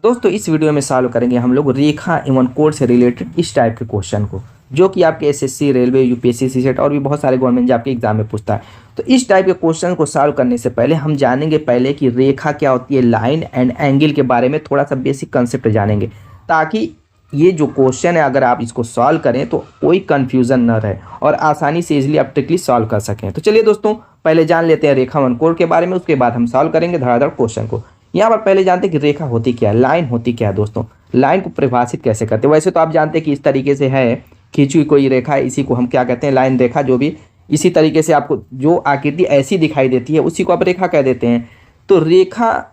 दोस्तों इस वीडियो में सॉल्व करेंगे हम लोग रेखा एवं कोण से रिलेटेड इस टाइप के क्वेश्चन को, जो कि आपके एसएससी, रेलवे, यूपीएससी, सीसेट और भी बहुत सारे गवर्नमेंट जॉब के एग्जाम में पूछता है। तो इस टाइप के क्वेश्चन को सॉल्व करने से पहले हम जानेंगे पहले कि रेखा क्या होती है, लाइन एंड एंगल के बारे में थोड़ा सा बेसिक कंसेप्ट जानेंगे, ताकि ये जो क्वेश्चन है अगर आप इसको सॉल्व करें तो कोई कन्फ्यूज़न न रहे और आसानी से इजीली आप ट्रिकली सॉल्व कर सकें। तो चलिए दोस्तों पहले जान लेते हैं रेखा एवं कोण के बारे में, उसके बाद हम सॉल्व करेंगे धड़ाधड़ क्वेश्चन को। यहाँ पर पहले जानते हैं कि रेखा होती क्या है, लाइन होती क्या है। दोस्तों लाइन को परिभाषित कैसे करते हैं, वैसे तो आप जानते हैं कि इस तरीके से है, खींची हुई कोई रेखा है, इसी को हम क्या कहते हैं, लाइन रेखा। जो भी इसी तरीके से आपको जो आकृति ऐसी दिखाई देती है उसी को आप रेखा कह देते हैं। तो रेखा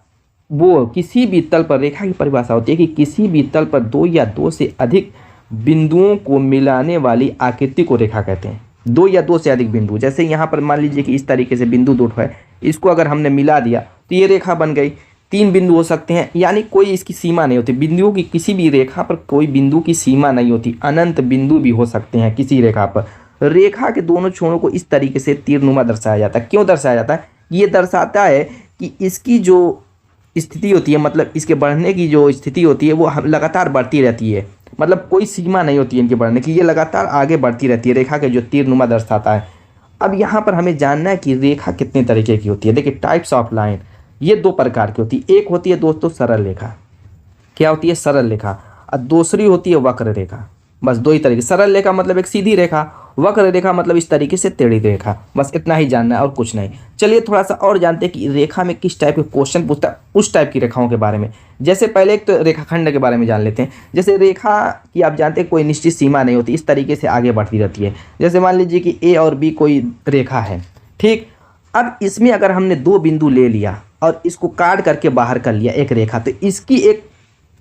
वो किसी भी तल पर, रेखा की परिभाषा होती है कि किसी भी तल पर दो या दो से अधिक बिंदुओं को मिलाने वाली आकृति को रेखा कहते हैं। दो या दो से अधिक बिंदु, जैसे यहाँ पर मान लीजिए कि इस तरीके से बिंदु दो है, इसको अगर हमने मिला दिया तो ये रेखा बन गई। तीन बिंदु हो सकते हैं, यानी कोई इसकी सीमा नहीं होती। बिंदुओं की किसी भी रेखा पर कोई बिंदु की सीमा नहीं होती, अनंत बिंदु भी हो सकते हैं किसी रेखा पर। रेखा के दोनों छोरों को इस तरीके से तीरनुमा दर्शाया जाता है। क्यों दर्शाया जाता है? ये दर्शाता है कि इसकी जो स्थिति होती है, मतलब इसके बढ़ने की जो स्थिति होती है वो लगातार बढ़ती रहती है, मतलब कोई सीमा नहीं होती है इनके बढ़ने की, ये लगातार आगे बढ़ती रहती है। रेखा के जो तीरनुमा दर्शाता है। अब यहाँ पर हमें जानना है कि रेखा कितने तरीके की होती है। देखिए टाइप्स ऑफ लाइन, ये दो प्रकार की होती है। एक होती है दोस्तों सरल रेखा, क्या होती है, सरल रेखा, और दूसरी होती है वक्र रेखा। बस दो ही तरीके। सरल रेखा मतलब एक सीधी रेखा, वक्र रेखा मतलब इस तरीके से टेढ़ी रेखा। बस इतना ही जानना है और कुछ नहीं। चलिए थोड़ा सा और जानते हैं कि रेखा में किस टाइप के क्वेश्चन पूछता है, उस टाइप की रेखाओं के बारे में। जैसे पहले एक तो रेखाखंड के बारे में जान लेते हैं। जैसे रेखा की आप जानते हैं कोई निश्चित सीमा नहीं होती, इस तरीके से आगे बढ़ती रहती है। जैसे मान लीजिए कि ए और बी कोई रेखा है, ठीक। अब इसमें अगर हमने दो बिंदु ले लिया और इसको काट करके बाहर कर लिया एक रेखा, तो इसकी एक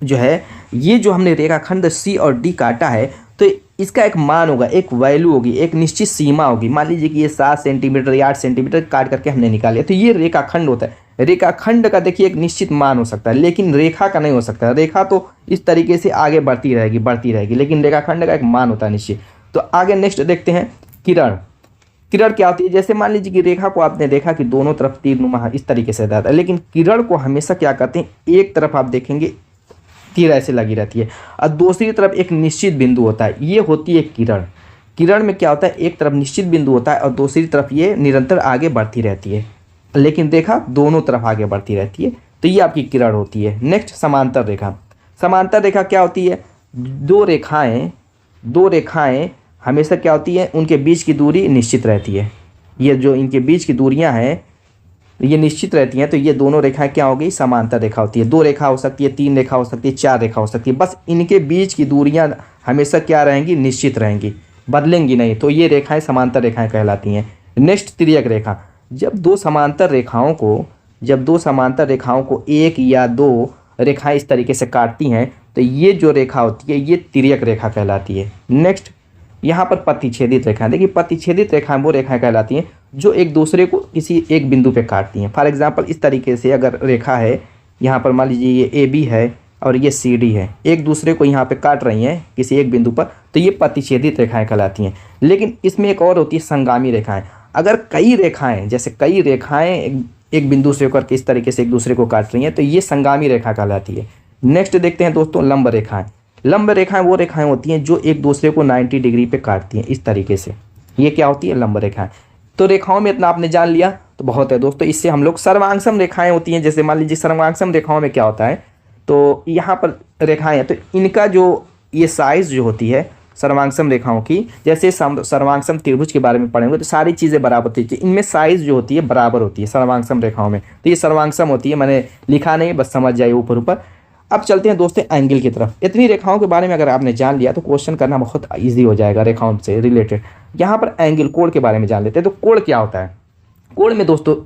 जो है, ये जो हमने रेखाखंड सी और डी काटा है तो इसका एक मान होगा, एक वैल्यू होगी, एक निश्चित सीमा होगी। मान लीजिए कि ये 7 सेंटीमीटर या 8 सेंटीमीटर काट करके हमने निकाले, तो ये रेखाखंड होता है। रेखाखंड का देखिए एक निश्चित मान हो सकता है, लेकिन रेखा का नहीं हो सकता। रेखा तो इस तरीके से आगे बढ़ती रहेगी, लेकिन रेखाखंड का एक मान होता है निश्चित। तो आगे नेक्स्ट देखते हैं किरण। किरण क्या होती है? जैसे मान लीजिए कि रेखा को आपने देखा कि दोनों तरफ तीरनुमा इस तरीके से रहता है, लेकिन किरण को हमेशा क्या कहते हैं, एक तरफ आप देखेंगे तीर ऐसे लगी रहती है और दूसरी तरफ एक निश्चित बिंदु होता है, ये होती है किरण। किरण में क्या होता है, एक तरफ निश्चित बिंदु होता है और दूसरी तरफ ये निरंतर आगे बढ़ती रहती है, लेकिन रेखा दोनों तरफ आगे बढ़ती रहती है। तो ये आपकी किरण होती है। नेक्स्ट समांतर रेखा। समांतर रेखा क्या होती है? दो रेखाएं हमेशा क्या होती है, उनके बीच की दूरी निश्चित रहती है। ये जो इनके बीच की दूरियां हैं ये निश्चित रहती हैं, तो ये दोनों रेखाएं क्या हो गई, समांतर रेखा होती है। दो रेखा हो सकती है, तीन रेखा हो सकती है, चार रेखा हो सकती है, बस इनके बीच की दूरियां हमेशा क्या रहेंगी, निश्चित रहेंगी, बदलेंगी नहीं। तो ये रेखाएं समांतर रेखाएं कहलाती हैं। नेक्स्ट तिर्यक रेखा। जब दो समांतर रेखाओं को एक या दो रेखाएं इस तरीके से काटती हैं तो ये जो रेखा होती है ये तिर्यक रेखा कहलाती है। नेक्स्ट यहाँ पर प्रतिच्छेदित रेखाएं। देखिए प्रतिच्छेदित रेखाएं वो रेखाएं कहलाती हैं जो एक दूसरे को किसी एक बिंदु पे काटती हैं। फॉर एग्जांपल इस तरीके से अगर रेखा है, यहाँ पर मान लीजिए ये ए बी है और ये सी डी है, एक दूसरे को यहाँ पे काट रही हैं किसी एक बिंदु पर, तो ये प्रतिच्छेदित रेखाएं कहलाती हैं। लेकिन इसमें एक और होती है संगामी रेखाएं। अगर कई रेखाएं, जैसे कई रेखाएं एक बिंदु से होकर के इस तरीके से एक दूसरे को काट रही हैं, तो ये संगामी रेखा कहलाती है। नेक्स्ट देखते हैं दोस्तों लंब रेखाएं। लंब रेखाएं वो रेखाएं होती हैं जो एक दूसरे को 90 डिग्री पे काटती हैं इस तरीके से, ये क्या होती है, लंब रेखाएं। तो रेखाओं में इतना आपने जान लिया तो बहुत है दोस्तों। इससे हम लोग सर्वांगसम रेखाएं होती हैं, जैसे मान लीजिए सर्वांगसम रेखाओं में क्या होता है, तो यहाँ पर रेखाएं हैं तो इनका जो ये साइज जो होती है सर्वांगसम रेखाओं की, जैसे सर्वांगसम त्रिभुज के बारे में पढ़ेंगे तो सारी चीज़ें बराबर होती है, इनमें साइज जो होती है बराबर होती है सर्वांगसम रेखाओं में। तो ये सर्वांगसम होती है, मैंने लिखा नहीं, बस समझ जाइए ऊपर ऊपर। अब चलते हैं दोस्तों एंगल की तरफ। इतनी रेखाओं के बारे में अगर आपने जान लिया तो क्वेश्चन करना बहुत इजी हो जाएगा रेखाओं से रिलेटेड। यहाँ पर एंगल, कोण के बारे में जान लेते हैं। तो कोण क्या होता है? कोण में दोस्तों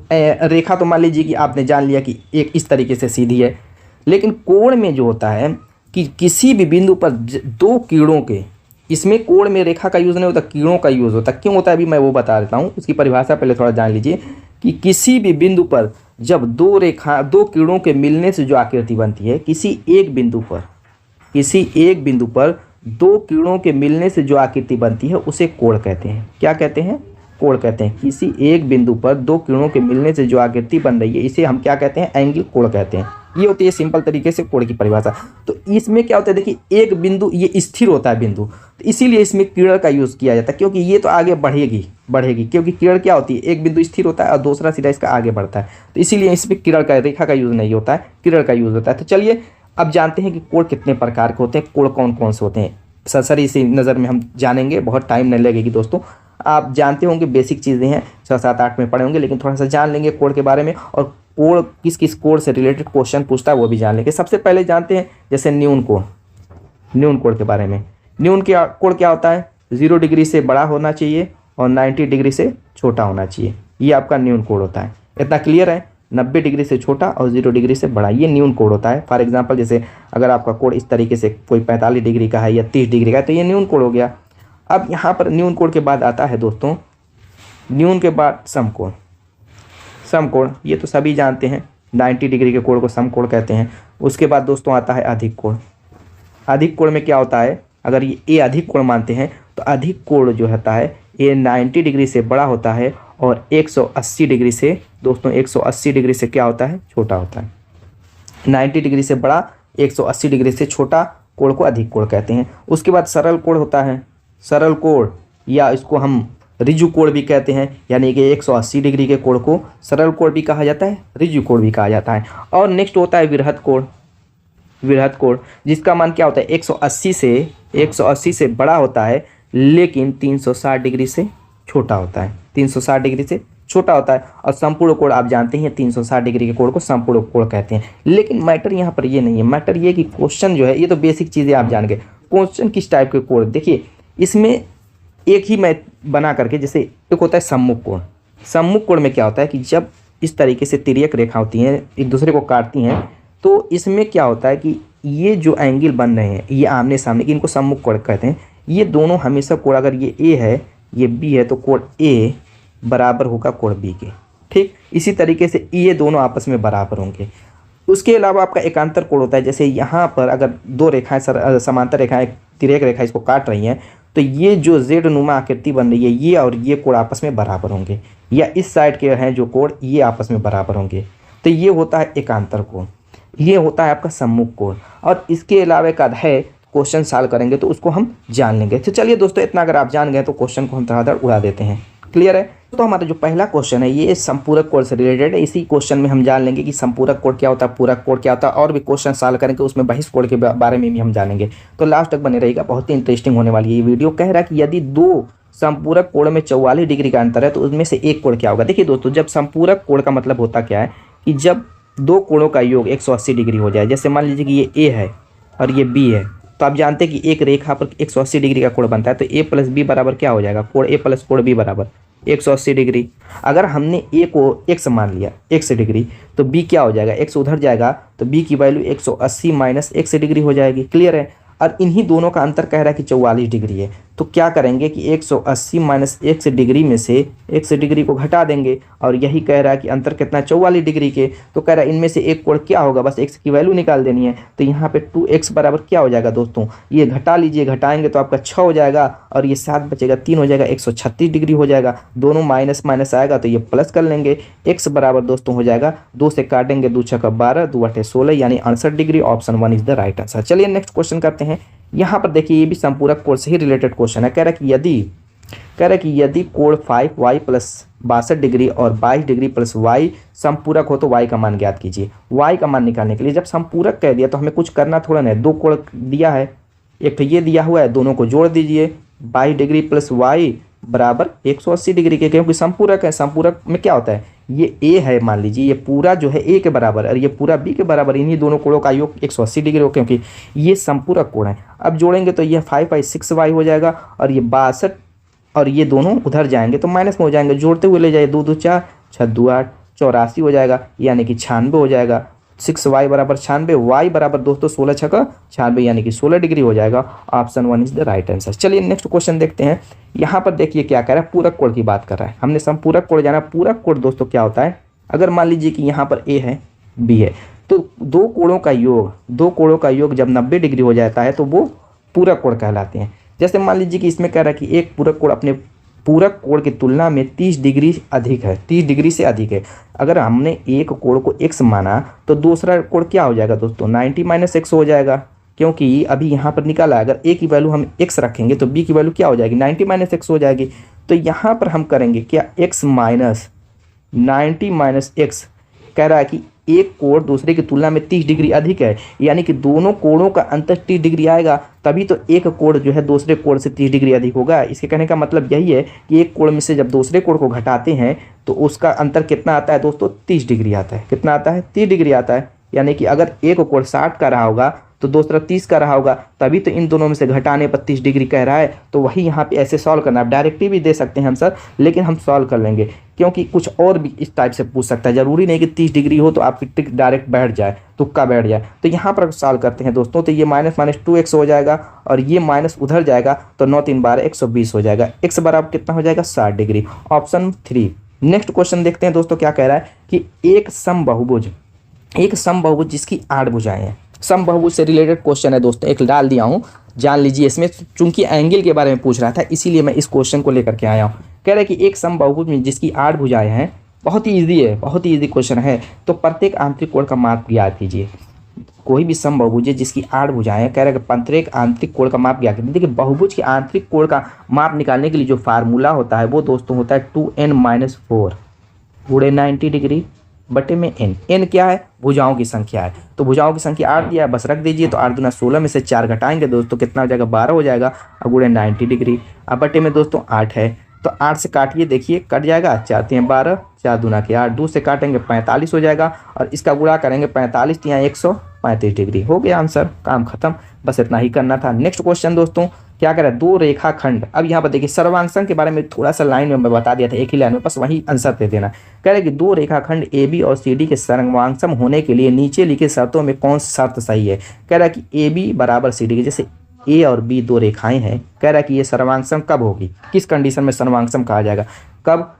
रेखा तो मान लीजिए कि आपने जान लिया कि एक इस तरीके से सीधी है, लेकिन कोण में जो होता है कि किसी भी बिंदु पर दो किरणों के, इसमें कोण में रेखा का यूज़ नहीं होता, किरणों का यूज़ होता है। क्यों होता है अभी मैं वो बता देता हूँ, उसकी परिभाषा पहले थोड़ा जान लीजिए कि किसी भी बिंदु पर जब दो किरणों के मिलने से जो आकृति बनती है, किसी एक बिंदु पर दो किरणों के मिलने से जो आकृति बनती है उसे कोण कहते हैं। क्या कहते हैं? कोण कहते हैं। किसी एक बिंदु पर दो किरणों के मिलने से जो आकृति बन रही है इसे हम क्या कहते हैं? एंगल, कोण कहते हैं। ये होती है सिंपल तरीके से कोण की परिभाषा। तो इसमें क्या होता है, देखिए एक बिंदु ये स्थिर होता है बिंदु, तो इसीलिए इसमें किरण का यूज़ किया जाता है, क्योंकि ये तो आगे बढ़ेगी क्योंकि किरण क्या होती है, एक बिंदु स्थिर होता है और दूसरा सिरा इसका आगे बढ़ता है, तो इसीलिए इसमें किरण का रेखा का यूज़ नहीं होता है, किरण का यूज़ होता है। तो चलिए अब जानते हैं कि कोण कितने प्रकार के होते हैं, कोण कौन कौन से होते हैं, सरसरी सी नज़र में हम जानेंगे, बहुत टाइम नहीं लगेगी दोस्तों। आप जानते होंगे बेसिक चीज़ें हैं, 6, 7, 8 में पढ़े होंगे, लेकिन थोड़ा सा जान लेंगे कोण के बारे में, और कोण किस किस कोण से रिलेटेड क्वेश्चन पूछता है वो भी जान लेंगे। सबसे पहले जानते हैं जैसे न्यून कोण के बारे में। न्यून कोण क्या होता है, 0 डिग्री से बड़ा होना चाहिए और 90 डिग्री से छोटा होना चाहिए, ये आपका न्यून कोण होता है। इतना क्लियर है, 90 डिग्री से छोटा और 0 डिग्री से बड़ा, ये न्यून कोण होता है। फॉर एग्जांपल जैसे अगर आपका कोण इस तरीके से कोई 45 डिग्री का है या 30 डिग्री का है तो ये न्यून कोण हो गया। अब यहाँ पर न्यून कोण के बाद आता है दोस्तों, न्यून के बाद समकोण। समकोण ये तो सभी जानते हैं, 90 डिग्री के कोण को समकोण कहते हैं। उसके बाद दोस्तों आता है अधिक कोण। अधिक कोण में क्या होता है, अगर ये अधिक कोण मानते हैं तो अधिक कोण जो होता है ये 90 डिग्री से बड़ा होता है और 180 डिग्री से दोस्तों 180 डिग्री से क्या होता है, छोटा होता है। 90 डिग्री से बड़ा, 180 डिग्री से छोटा कोण को अधिक कोण कहते हैं। उसके बाद सरल कोण होता है, सरल कोण या इसको हम ऋजु कोण भी कहते हैं, यानी कि 180 डिग्री के कोण को सरल कोण भी कहा जाता है, ऋजु कोण भी कहा जाता है। और नेक्स्ट होता है वृहद कोण। वृहद कोण जिसका मान क्या होता है, 180 से बड़ा होता है लेकिन 360 डिग्री से छोटा होता है, 360 डिग्री से छोटा होता है। और संपूर्ण कोण आप जानते हैं 360 डिग्री के कोण को संपूर्ण कोण कहते हैं। लेकिन मैटर यहाँ पर ये नहीं है, मैटर ये कि क्वेश्चन जो है, ये तो बेसिक चीज़ें आप जान गए, क्वेश्चन किस टाइप के कोण। देखिए इसमें एक ही मैं बना करके, जैसे एक होता है सम्मुख कोण। सम्मुख कोण में क्या होता है कि जब इस तरीके से तिर्यक रेखा होती हैं एक दूसरे को काटती हैं, तो इसमें क्या होता है कि ये जो एंगल बन रहे हैं ये आमने सामने, इनको सम्मुख कोण कहते हैं। ये दोनों हमेशा कोण, अगर ये ए है ये बी है तो कोण ए बराबर होगा कोण बी के, ठीक। इसी तरीके से ये दोनों आपस में बराबर होंगे। उसके अलावा आपका एकांतर कोण होता है, जैसे यहाँ पर अगर दो रेखाएं समांतर रेखाएं तिर्यक रेखा इसको काट रही हैं तो ये जो जेड नुमा आकृति बन रही है ये और ये कोण आपस में बराबर होंगे, या इस साइड के हैं जो कोण ये आपस में बराबर होंगे, तो ये होता है एकांतर कोण। ये होता है आपका सम्मुख कोण। और इसके अलावा एक आध है, क्वेश्चन सॉल्व करेंगे तो उसको हम जान लेंगे। तो चलिए दोस्तों इतना अगर आप जान गए तो क्वेश्चन को हम धड़ाधड़ उड़ा देते हैं। क्लियर है। तो हमारा जो पहला क्वेश्चन है ये संपूरक कोण से रिलेटेड है। इसी क्वेश्चन में हम जान लेंगे कि संपूरक कोण क्या होता है, पूरक कोण क्या होता है, और भी क्वेश्चन सॉल्व करेंगे उसमें बहिष्ठ कोण के बारे में भी हम जानेंगे। तो लास्ट तक बने रहेगा, बहुत ही इंटरेस्टिंग होने वाली है ये वीडियो। कह रहा है कि यदि दो संपूरक कोण में 44 डिग्री का अंतर है तो उसमें से एक कोण क्या होगा। देखिए दोस्तों, जब संपूरक कोण का मतलब होता क्या है कि जब दो कोणों का योग 180 डिग्री हो जाए। जैसे मान लीजिए कि ये ए है और ये बी है, तो आप जानते हैं कि एक रेखा पर 180 डिग्री का कोण बनता है, तो ए प्लस बी बराबर क्या हो जाएगा, कोण ए प्लस कोण बी बराबर 180 डिग्री। अगर हमने ए को x मान लिया, x डिग्री, तो b क्या हो जाएगा, x उधर जाएगा तो b की वैल्यू 180 माइनस x डिग्री हो जाएगी। क्लियर है। और इन्हीं दोनों का अंतर कह रहा है कि 44 डिग्री है, तो क्या करेंगे कि 180 माइनस x डिग्री में से x डिग्री को घटा देंगे, और यही कह रहा है कि अंतर कितना 44 डिग्री के। तो कह रहा है इनमें से एक कोण क्या होगा, बस x की वैल्यू निकाल देनी है। तो यहाँ पे 2x बराबर क्या हो जाएगा दोस्तों, ये घटा लीजिए, घटाएंगे तो आपका 6 हो जाएगा, और ये 7 बचेगा, 3 हो जाएगा, 136 डिग्री हो जाएगा। दोनों माइनस माइनस आएगा तो ये प्लस कर लेंगे। x बराबर दोस्तों हो जाएगा, 2 से काटेंगे, 2 छक्का 12, 2 अठे 16, यानी 68 degree. Option 1 is the right answer. चलिए नेक्स्ट क्वेश्चन करते हैं। यहाँ पर देखिए ये भी संपूरक कोण से ही रिलेटेड क्वेश्चन है। कह रहा है कि यदि कोण 5y प्लस 62 डिग्री और 22 डिग्री प्लस y संपूरक हो तो y का मान ज्ञात कीजिए। y का मान निकालने के लिए जब संपूरक कह दिया तो हमें कुछ करना थोड़ा नहीं, दो कोण दिया है, एक तो ये दिया हुआ है, दोनों को जोड़ दीजिए। 22 डिग्री प्लस y बराबर 180 डिग्री के, क्योंकि संपूरक है। संपूरक में क्या होता है, ये a है, मान लीजिए ये पूरा जो है a के बराबर और ये पूरा b के बराबर, इन्हीं दोनों कोणों का योग 180 डिग्री हो, क्योंकि ये संपूरक कोण है। अब जोड़ेंगे तो ये 5/6y हो जाएगा, और ये 62 और ये दोनों उधर जाएंगे तो माइनस में हो जाएंगे, जोड़ते हुए ले जाइए, 2 2 4, 6 2 8, 84 हो जाएगा, यानी कि 96 हो जाएगा। 6y बराबर 96, y बराबर दोस्तों 16 छक्का 96, यानी कि 16 डिग्री हो जाएगा। Option 1 is the right answer. चलिए नेक्स्ट क्वेश्चन देखते हैं। यहाँ पर देखिए क्या कह रहा है, पूरक कोण की बात कर रहा है। हमने संपूरक कोण जाना। पूरक कोण दोस्तों क्या होता है, अगर मान लीजिए कि यहाँ पर a है b है, तो दो कोणों का योग जब 90 डिग्री हो जाता है तो वो पूरक कोण कहलाते हैं। जैसे मान लीजिए कि इसमें कह रहा है कि एक पूरक कोण अपने पूरक कोण की तुलना में 30 डिग्री अधिक है, 30 डिग्री से अधिक है। अगर हमने एक कोण को x माना तो दूसरा कोण क्या हो जाएगा दोस्तों, 90 माइनस एक्स हो जाएगा, क्योंकि अभी यहाँ पर निकाला अगर a की वैल्यू हम x रखेंगे तो b की वैल्यू क्या हो जाएगी, 90 माइनस एक्स हो जाएगी। तो यहाँ पर हम करेंगे क्या, x माइनस 90 माइनस एक्स, कह रहा है कि एक कोण दूसरे की तुलना में 30 डिग्री अधिक है, यानी कि दोनों कोणों का अंतर 30 डिग्री आएगा, तभी तो एक कोण जो है दूसरे कोण से 30 डिग्री अधिक होगा। इसके कहने का मतलब यही है कि एक कोण में से जब दूसरे कोण को घटाते हैं तो उसका अंतर कितना आता है दोस्तों, 30 डिग्री आता है। कितना आता है, 30 डिग्री आता है। यानी कि अगर एक कोण 60 का रहा होगा तो दूसरा 30 का रहा होगा, तभी तो इन दोनों में से घटाने पर 30 डिग्री कह रहा है। तो वही यहाँ पे ऐसे सॉल्व करना, आप डायरेक्टली भी दे सकते हैं हम सर, लेकिन हम सॉल्व कर लेंगे क्योंकि कुछ और भी इस टाइप से पूछ सकता है। जरूरी नहीं कि 30 डिग्री हो तो आपकी ट्रिक डायरेक्ट बैठ जाए, तुक्का बैठ जाए। तो यहाँ पर सॉल्व करते हैं दोस्तों, तो ये माइनस माइनस 2x हो जाएगा और ये माइनस उधर जाएगा तो 9 3 12 120 हो जाएगा। x बराबर कितना हो जाएगा, 60 डिग्री, ऑप्शन 3। नेक्स्ट क्वेश्चन देखते हैं दोस्तों क्या कह रहा है कि एक समबाहुभुज जिसकी 8 भुजाएं हैं। समबाहुभुज से रिलेटेड क्वेश्चन है दोस्तों, एक डाल दिया हूँ, जान लीजिए। इसमें चूंकि एंगल के बारे में पूछ रहा था इसीलिए मैं इस क्वेश्चन को लेकर के आया हूँ। कह रहा है कि एक समबाहुभुज में जिसकी 8 भुजाएं हैं, बहुत ही ईजी है, बहुत ही ईजी क्वेश्चन है। तो प्रत्येक आंतरिक कोण का माप ज्ञात कीजिए। कोई भी समबाहुभुज है जिसकी 8 भुजाएं हैं, कह रहा है कि प्रत्येक आंतरिक कोण का माप ज्ञात कीजिए। देखिए बहुभुज के आंतरिक कोण का माप निकालने के लिए जो फार्मूला होता है वो दोस्तों होता है 2n-4 गुणे 90 डिग्री बटे में n। n क्या है, भुजाओं की संख्या है। तो भुजाओं की संख्या 8 दिया है, बस रख दीजिए। तो 8 दूना 16 में से 4 घटाएंगे दोस्तों, कितना हो जाएगा, 12 हो जाएगा। अब गुणे 90 डिग्री, अब बटे में दोस्तों 8 है, तो 8 से काटिए, देखिए कट जाएगा, 4 3 12, 4 दूना के 8, 2 से काटेंगे 45 हो जाएगा, और इसका गुणा करेंगे 45 यहाँ 135 डिग्री। हो गया आंसर, काम खत्म, बस इतना ही करना था। नेक्स्ट क्वेश्चन दोस्तों क्या कह रहा है, दो रेखाखंड। अब यहाँ पर देखिए सर्वांगसम के बारे में थोड़ा सा लाइन में मैं बता दिया था, एक ही लाइन में, बस वही आंसर दे देना। कह रहा है कि दो रेखाखंड ए बी और सी डी के सर्वांगसम होने के लिए नीचे लिखित शर्तों में कौन सी शर्त सही है। कह रहा है कि ए बी बराबर सी डी के, जैसे ए और बी दो रेखाएं हैं, कह रहा है कि ये सर्वांगसम कब होगी, किस कंडीशन में सर्वांगसम कहा जाएगा, कब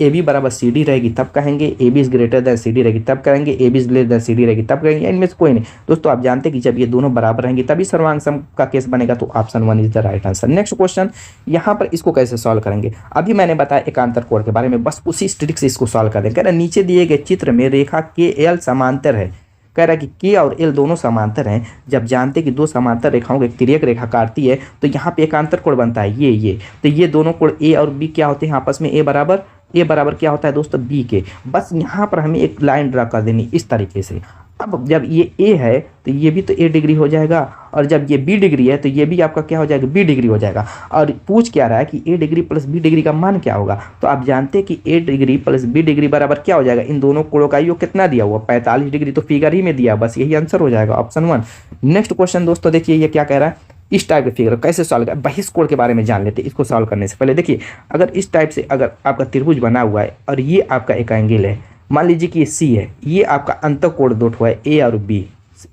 ए बी बराबर सी डी रहेगी तब कहेंगे, A B is greater than C D रहेगी तब कहेंगे, A B is less than C D रहेगी तब कहेंगे, इनमें से कोई नहीं। दोस्तों आप जानते हैं कि जब ये दोनों बराबर रहेंगे तभी सर्वांगसम का केस बनेगा, तो option 1 is the right answer. Next question, यहाँ पर इसको कैसे सॉल्व करेंगे, अभी मैंने बताया एकांतर कोण के बारे में, बस उसी ट्रिक से इसको सॉल्व कर देंगे। कह रहा है नीचे दिए गए चित्र में रेखा के एल समांतर है। कह रहा है कि के और एल दोनों समांतर हैं। जब जानते कि दो समांतर रेखाओं की तिर्यक रेखा काटती है तो यहाँ पे एकांतर कोण बनता है ये। तो ये दोनों कोण ए और बी क्या होते हैं आपस में, ए बराबर क्या होता है दोस्तों, बी के। बस यहाँ पर हमें एक लाइन ड्रा कर देनी इस तरीके से। अब जब ये ए है तो ये भी तो ए डिग्री हो जाएगा, और जब ये बी डिग्री है तो ये भी आपका क्या हो जाएगा, बी डिग्री हो जाएगा। और पूछ क्या रहा है कि ए डिग्री प्लस बी डिग्री का मान क्या होगा, तो आप जानते हैं कि ए डिग्री प्लस बी डिग्री बराबर क्या हो जाएगा, इन दोनों कोणों का योग कितना दिया हुआ, 45 डिग्री, तो फिगर ही में दिया, बस यही आंसर हो जाएगा, ऑप्शन 1। नेक्स्ट क्वेश्चन दोस्तों देखिए ये क्या कह रहा है, इस टाइप के फिगर कैसे सॉल्व करें, बहिष्कोण के बारे में जान लेते हैं। इसको सॉल्व करने से पहले देखिए, अगर इस टाइप से अगर आपका त्रिभुज बना हुआ है और ये आपका एक एंगल है, मान लीजिए कि ये सी है, ये आपका अंतःकोण दोट हुआ है ए और बी,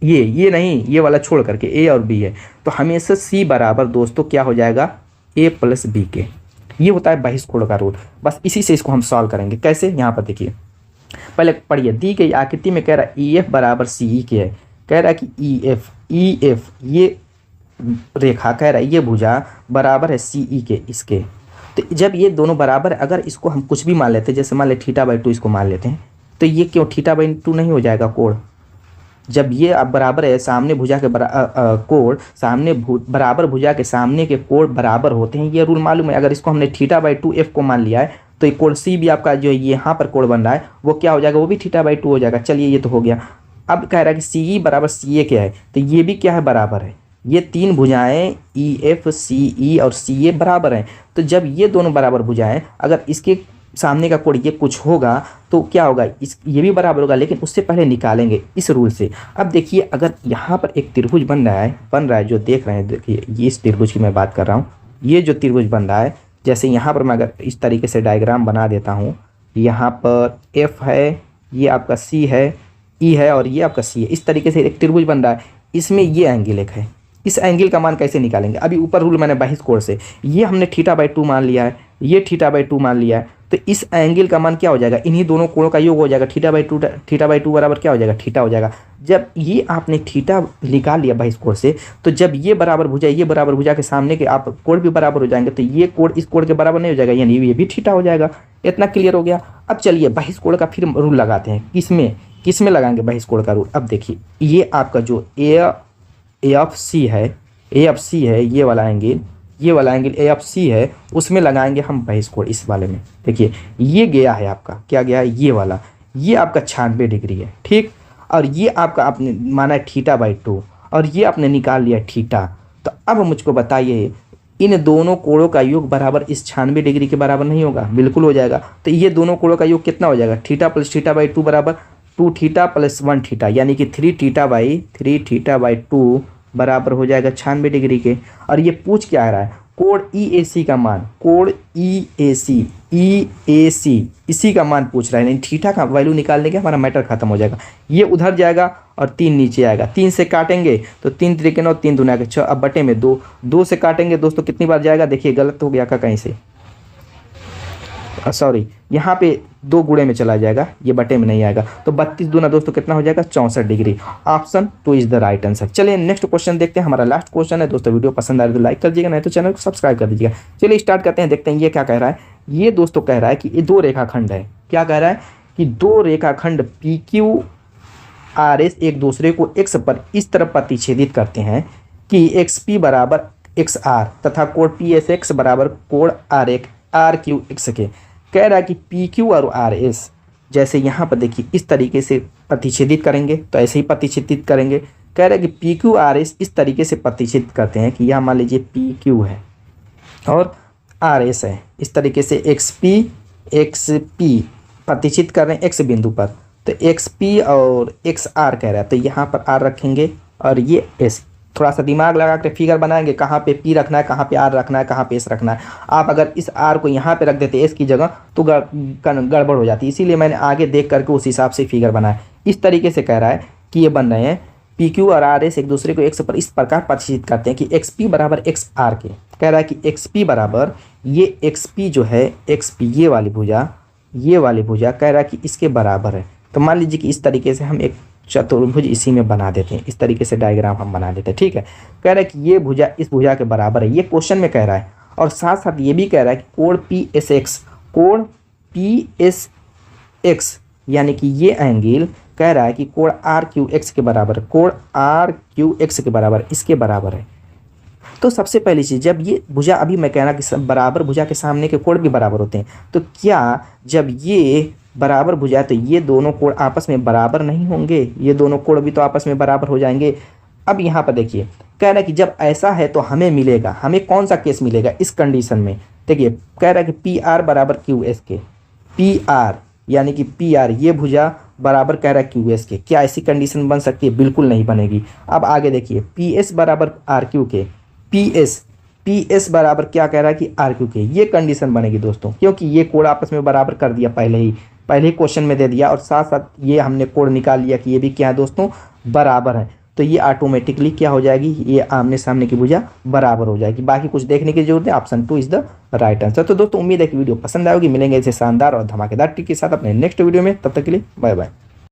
ये नहीं, ये वाला छोड़ करके ए और बी है, तो हमेशा सी बराबर दोस्तों क्या हो जाएगा, ए प्लस बी के। ये होता है बहिष्कोण का रूल। बस इसी से इसको हम सॉल्व करेंगे। कैसे, यहाँ पर देखिए, पहले पढ़िए, दी गई आकृति में कह रहा है ई एफ बराबर सी ई के है। कह रहा है कि ई एफ ये रेखा, कह रहा है ये भुजा बराबर है सी ई के, इसके। तो जब ये दोनों बराबर है, अगर इसको हम कुछ भी मान लेते हैं, जैसे मान ले θ/2 इसको मान लेते हैं, तो ये क्यों θ/2 नहीं हो जाएगा कोण। जब ये अब बराबर है, सामने भुजा के कोण सामने बराबर भुजा के सामने के कोण बराबर होते हैं, ये रूल मालूम है। अगर इसको हमने θ/2 f को मान लिया है तो ये कोण सी भी आपका जो यहाँ पर कोण बन रहा है वो क्या हो जाएगा, वो भी θ/2 हो जाएगा। चलिए ये तो हो गया। अब कह रहा है कि सी ई बराबर सी ए क्या है, तो ये भी क्या है, बराबर है। ये तीन भुजाएं ई एफ सी ई और सी ए बराबर हैं। तो जब ये दोनों बराबर भुजाएं, अगर इसके सामने का कोण ये कुछ होगा तो क्या होगा, ये भी बराबर होगा, लेकिन उससे पहले निकालेंगे इस रूल से। अब देखिए, अगर यहाँ पर एक त्रिभुज बन रहा है जो देख रहे हैं, देखिए ये इस त्रिभुज की मैं बात कर रहा हूँ। ये जो त्रिभुज बन रहा है, जैसे यहाँ पर मैं अगर इस तरीके से डायग्राम बना देता हूँ, यहाँ पर एफ है, ये आपका सी है, ई है और ये आपका सी है, इस तरीके से एक त्रिभुज बन रहा है। इसमें ये एंगल एक है, इस एंगल का मान कैसे निकालेंगे, अभी ऊपर रूल मैंने बहिष्कोण से, ये हमने θ/2 मान लिया है, ये थीटा बाई 2 मान लिया है, तो इस एंगल का मान क्या हो जाएगा, इन्हीं दोनों कोणों का योग हो जाएगा, थीटा बाई टू बराबर क्या हो जाएगा, थीटा हो जाएगा। जब ये आपने थीटा निकाल लिया भाई इस कोण से, तो जब ये बराबर भुजा के सामने के आप कोण भी बराबर हो जाएंगे, तो ये कोण इस कोण के बराबर नहीं हो जाएगा, यानी ये भी थीटा हो जाएगा। इतना क्लियर हो गया। अब चलिए बहिष कोण का फिर रूल लगाते हैं। किसमें लगाएंगे बहिष कोण का रूल। अब देखिए ये आपका जो AFC है, ये वाला एंगल AFC है, उसमें लगाएंगे हम बहिष कोण। इस वाले में देखिए ये गया है आपका, क्या गया है, ये वाला, ये आपका 96 डिग्री है, ठीक। और ये आपका आपने माना है थीटा बाई 2, और ये आपने निकाल लिया थीटा। तो अब मुझको बताइए इन दोनों कोणों का योग बराबर इस 96 डिग्री के बराबर नहीं होगा, बिल्कुल हो जाएगा। तो ये दोनों कोणों का योग कितना हो जाएगा, थीटा प्लस थीटा बाई 2 बराबर 2 थीटा प्लस 1 थीटा, यानी कि 3 थीटा बाई 2 बराबर हो जाएगा 96 डिग्री के। और ये पूछ क्या आ रहा है, कोण EAC का मान, कोण EAC इसी का मान पूछ रहा है, नहीं थीटा का वैल्यू निकालने के हमारा मैटर खत्म हो जाएगा। ये उधर जाएगा और 3 नीचे आएगा, 3 से काटेंगे तो 3 त्रिके 9, 3 दूना के 6, अब बटे में 2 से काटेंगे दोस्तों कितनी बार जाएगा, देखिए गलत हो गया का कहीं से, सॉरी यहाँ पे 2 गुणे में चला जाएगा, ये बटे में नहीं आएगा। तो 32 दूना दोस्तों कितना हो जाएगा, 64 degree. Option 2 is the right answer. चलिए नेक्स्ट क्वेश्चन देखते हैं, हमारा लास्ट क्वेश्चन है दोस्तों। वीडियो पसंद आए तो लाइक कर दीजिएगा, नहीं तो चैनल को सब्सक्राइब कर दीजिएगा। चलिए स्टार्ट करते हैं, देखते हैं ये क्या कह रहा है। ये दोस्तों कह रहा है कि ये 2 रेखाखंड है, क्या कह रहा है कि 2 रेखाखंड PQRS एक दूसरे को x पर इस तरह प्रतिच्छेदित करते हैं कि XP बराबर XR तथा कोण PSX बराबर कोण RQX के। कह रहा है कि PQ और RS जैसे यहाँ पर देखिए इस तरीके से प्रतिच्छेदित करेंगे, तो ऐसे ही प्रतिच्छेदित करेंगे। कह रहा है कि PQ RS इस तरीके से प्रतिच्छेदित करते हैं कि यह मान लीजिए PQ है और RS है, इस तरीके से XP प्रतिच्छेदित कर रहे हैं X बिंदु पर, तो XP और XR कह रहा है, तो यहाँ पर R रखेंगे और ये S। थोड़ा सा दिमाग लगा कर फिगर बनाएंगे, कहाँ पे P रखना है, कहाँ पे R रखना है, कहाँ पे S रखना है। आप अगर इस R को यहाँ पे रख देते S की जगह तो गड़बड़ हो जाती है, इसीलिए मैंने आगे देख करके उस हिसाब से फिगर बनाया। इस तरीके से कह रहा है कि ये बन रहे हैं PQ और RS एक दूसरे को X पर इस प्रकार प्रतिच्छेदित करते हैं कि XP बराबर XR के। कह रहा है कि XP बराबर ये XP जो है, XP ये वाली भुजा कह रहा है कि इसके बराबर है। तो मान लीजिए कि इस तरीके से हम एक चतुर्भुज इसी में बना देते हैं, इस तरीके से डायग्राम हम बना देते हैं, ठीक है। कह रहा है कि ये भुजा इस भुजा के बराबर है, ये क्वेश्चन में कह रहा है। और साथ साथ ये भी कह रहा है कि कोण PSX यानी कि ये एंगल कह रहा है कि कोण RQX के बराबर है, कोण RQX के बराबर इसके बराबर है। तो सबसे पहली चीज़, जब ये भुजा, अभी मैं कहना कि बराबर भुजा के सामने के कोण भी बराबर होते हैं, तो क्या जब ये बराबर भुजा है तो ये दोनों कोण आपस में बराबर नहीं होंगे, ये दोनों कोण भी तो आपस में बराबर हो जाएंगे। अब यहाँ पर देखिए कह रहा है कि जब ऐसा है तो हमें मिलेगा, हमें कौन सा केस मिलेगा इस कंडीशन में। देखिए कह रहा है कि PR बराबर QS के, PR यानी कि PR ये भुजा बराबर कह रहा है QS के। क्या ऐसी कंडीशन बन सकती है, बिल्कुल नहीं बनेगी। अब आगे देखिए PS बराबर RQ के, PS बराबर क्या कह रहा है कि RQ के, ये कंडीशन बनेगी दोस्तों, क्योंकि ये कोण आपस में बराबर कर दिया पहले ही क्वेश्चन में दे दिया, और साथ साथ ये हमने कोण निकाल लिया कि ये भी क्या है दोस्तों, बराबर है। तो ये ऑटोमेटिकली क्या हो जाएगी, ये आमने सामने की भुजा बराबर हो जाएगी। बाकी कुछ देखने की जरूरत है, option 2 is the right answer. तो दोस्तों उम्मीद है कि वीडियो पसंद आएगी। मिलेंगे ऐसे शानदार और धमाकेदार टिप के साथ अपने नेक्स्ट वीडियो में, तब तक के लिए बाय बाय।